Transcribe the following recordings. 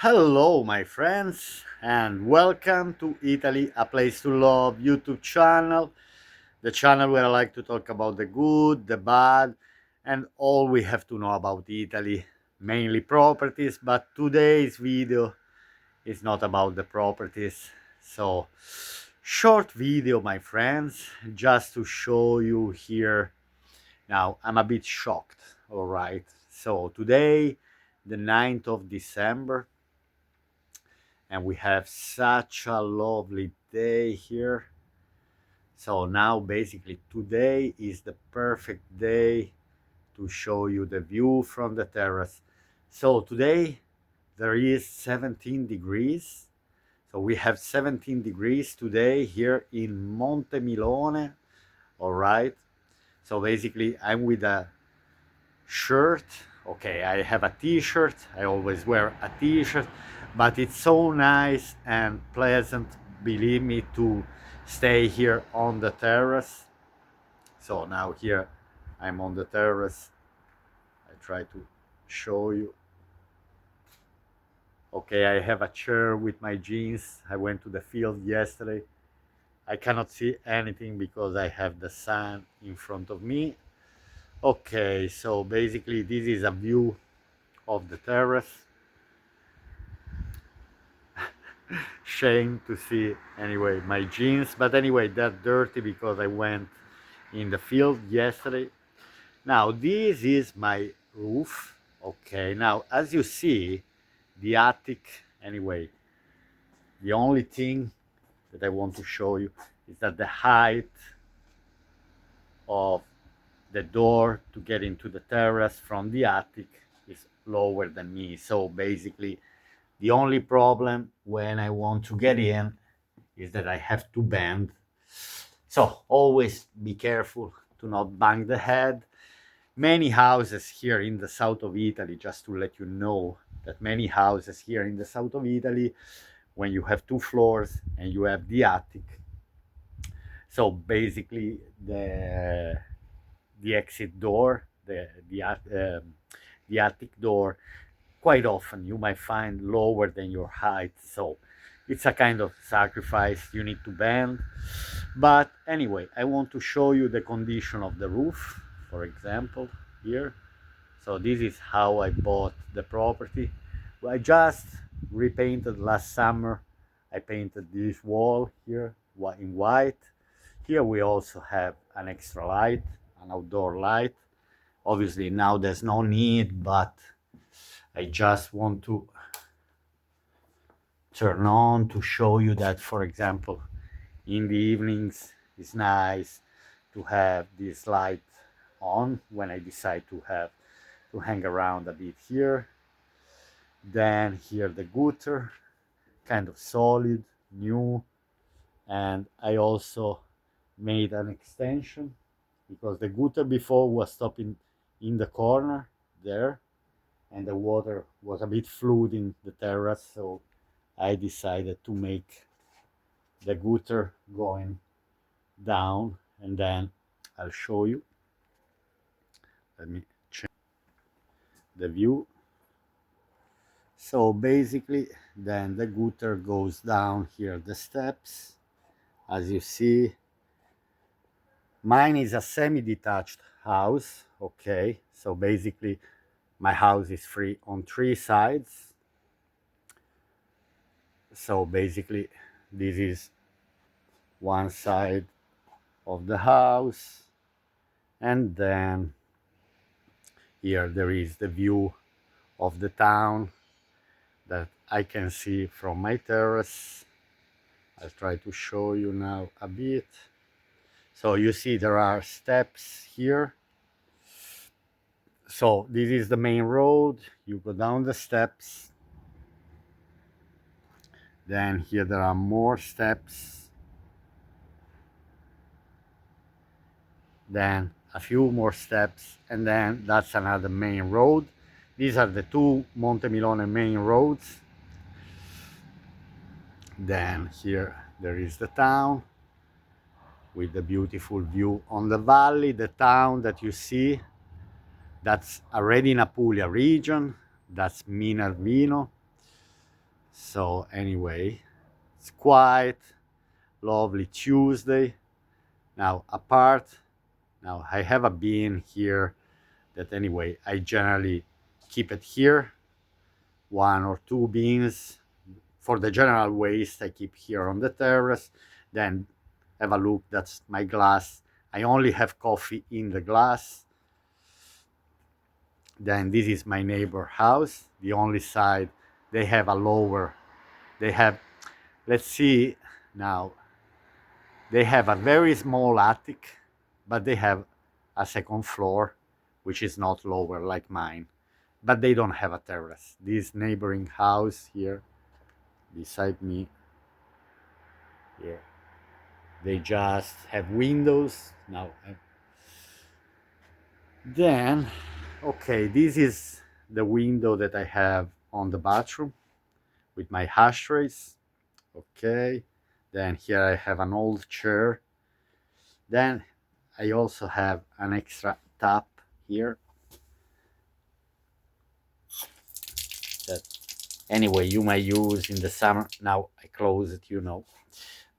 Hello, my friends, and welcome to Italy, a place to love YouTube channel, the channel where I like to talk about the good, the bad, and all we have to know about Italy, mainly properties. But today's video is not about the properties. So, short video, my friends, just to show you here. Now, I'm a bit shocked, all right? So, today, the 9th of December, and we have such a lovely day here. So now basically today is the perfect day to show you the view from the terrace. So today there is 17 degrees. So we have 17 degrees today here in Monte Milone. All right. So basically I'm with a shirt. Okay, I have a t-shirt. I always wear a t-shirt, but it's so nice and pleasant, believe me, to stay here on the terrace. So now here I'm on the terrace. I try to show you. Okay, I have a chair with my jeans. I went to the field yesterday. I cannot see anything because I have the sun in front of me. Okay, so basically this is a view of the terrace. Shame to see anyway my jeans, but anyway they're dirty because I went in the field yesterday. Now this is my roof. Okay, now as you see, the attic, anyway, the only thing that I want to show you is that the height of the door to get into the terrace from the attic is lower than me. So basically the only problem when I want to get in is that I have to bend. So always be careful to not bang the head. Many houses here in the south of Italy, just to let you know that many houses here in the south of Italy, when you have two floors and you have the attic, so basically the exit door, the attic door, quite often you might find lower than your height. So it's a kind of sacrifice you need to bend. But anyway, I want to show you the condition of the roof, for example, here. So this is how I bought the property. I just repainted last summer. I painted this wall here in white. Here we also have an extra light, an outdoor light. Obviously now there's no need, but I just want to turn on to show you that, for example, in the evenings it's nice to have this light on when I decide to hang around a bit here. Then here the gutter, kind of solid, new, and I also made an extension because the gutter before was stopping in the corner there, and the water was a bit flooding the terrace, so I decided to make the gutter going down, and then I'll show you. Let me change the view. So basically then the gutter goes down here the steps. As you see, mine is a semi-detached house. Okay, so basically my house is free on three sides. So basically this is one side of the house, and then here there is the view of the town that I can see from my terrace. I'll try to show you now a bit. So you see there are steps here. So this is the main road. You go down the steps. Then here there are more steps. Then a few more steps, and then that's another main road. These are the two Monte Milone main roads. Then here there is the town with the beautiful view on the valley. The town that you see, that's already in Apulia region, that's Minervino. So anyway, it's quiet, lovely Tuesday. Now apart, now I have a bin here that anyway I generally keep it here, one or two bins. For the general waste I keep here on the terrace. Then have a look, that's my glass. I only have coffee in the glass. Then this is my neighbor house, the only side they have a lower, they have, let's see now, they have a very small attic, but they have a second floor, which is not lower like mine. But they don't have a terrace. This neighboring house here, beside me, here, they just have windows. Now, then, okay, this is the window that I have on the bathroom with my ashtrays. Okay, then here I have an old chair. Then I also have an extra tap here that anyway you may use in the summer. Now I close it,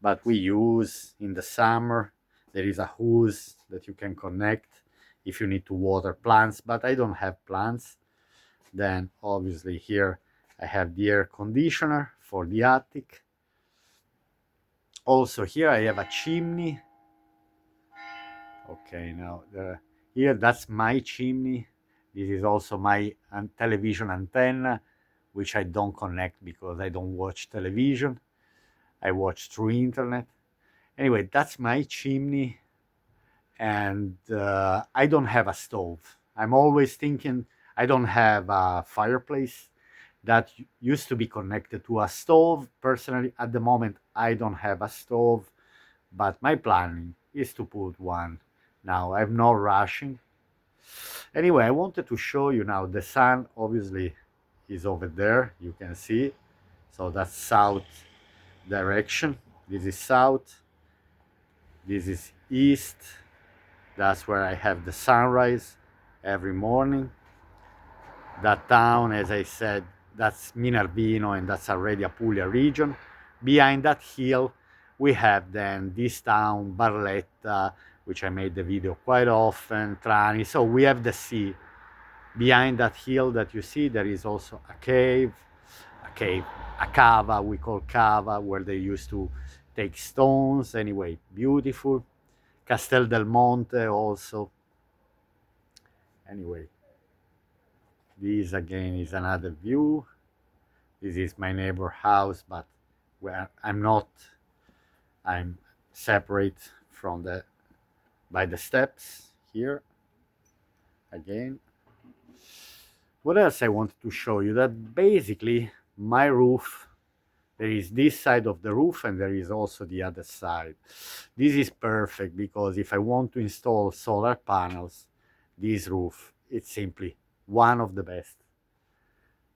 but we use in the summer. There is a hose that you can connect if you need to water plants, but I don't have plants. Then obviously here I have the air conditioner for the attic. Also here I have a chimney. Okay, now here that's my chimney. This is also my television antenna, which I don't connect because I don't watch television. I watch through internet. Anyway, that's my chimney, and I don't have a stove. I'm always thinking I don't have a fireplace that used to be connected to a stove. Personally, at the moment, I don't have a stove, but my planning is to put one. Now, I'm not rushing. Anyway, I wanted to show you now the sun obviously is over there. You can see. So that's south direction. This is south. This is east. That's where I have the sunrise every morning. That town, as I said, that's Minervino, and that's already Apulia region. Behind that hill, we have then this town, Barletta, which I made the video quite often, Trani. So we have the sea. Behind that hill that you see, there is also a cave, a cava, we call cava, where they used to take stones. Anyway, beautiful. Castel del Monte also. Anyway, this again is another view. This is my neighbor house, but where I'm separate from by the steps here. Again, what else I wanted to show you? That basically my roof, there is this side of the roof and there is also the other side. This is perfect because if I want to install solar panels, this roof, it's simply one of the best.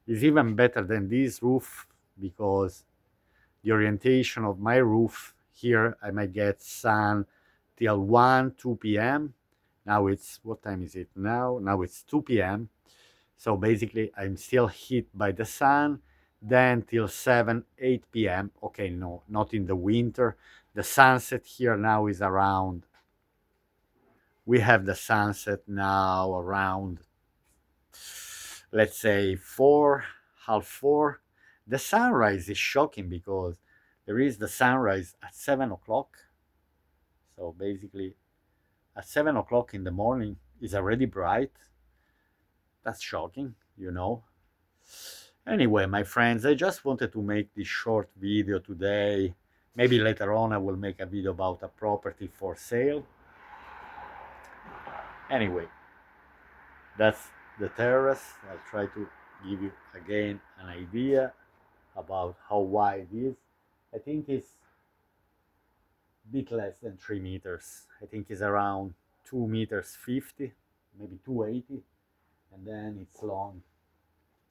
It's even better than this roof because the orientation of my roof here, I might get sun till 1, 2 p.m. Now it's, what time is it now? Now it's 2 p.m. So basically I'm still hit by the sun, then till 7, 8 p.m. Okay, no, not in the winter. The sunset here now is around, we have the sunset now around, let's say 4, half 4. The sunrise is shocking because there is the sunrise at 7 o'clock. So basically at 7 o'clock in the morning is already bright. That's shocking. Anyway, my friends, I just wanted to make this short video today. Maybe later on I will make a video about a property for sale. Anyway, that's the terrace. I'll try to give you again an idea about how wide it is. I think it's a bit less than 3 meters. I think it's around 2 meters 50, maybe 280. And then it's long,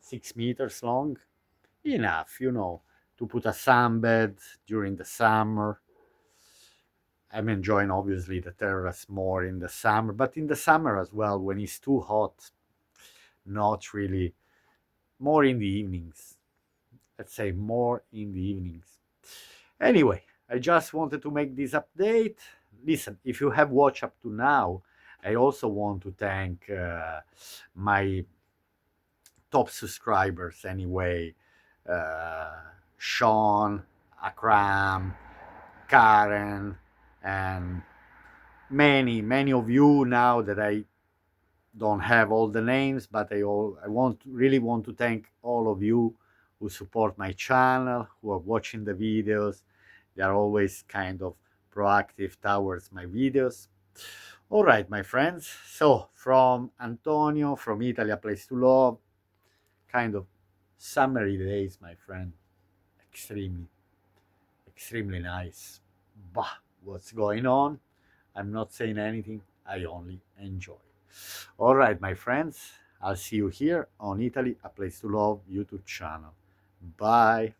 6 meters long. Enough, to put a sunbed during the summer. I'm enjoying obviously the terrace more in the summer, but in the summer as well, when it's too hot, not really, more in the evenings. let's say, more in the evenings. Anyway, I just wanted to make this update. Listen, if you have watched up to now, I also want to thank my top subscribers anyway. Uh, Sean, Akram, Karen, and many of you now that I don't have all the names, but really want to thank all of you who support my channel, who are watching the videos. They are always kind of proactive towards my videos. All right, my friends. So from Antonio, from Italy, a place to love, kind of summery days, my friend. Extremely, extremely nice. Bah, what's going on? I'm not saying anything. I only enjoy. All right, my friends. I'll see you here on Italy, a place to love YouTube channel. Bye.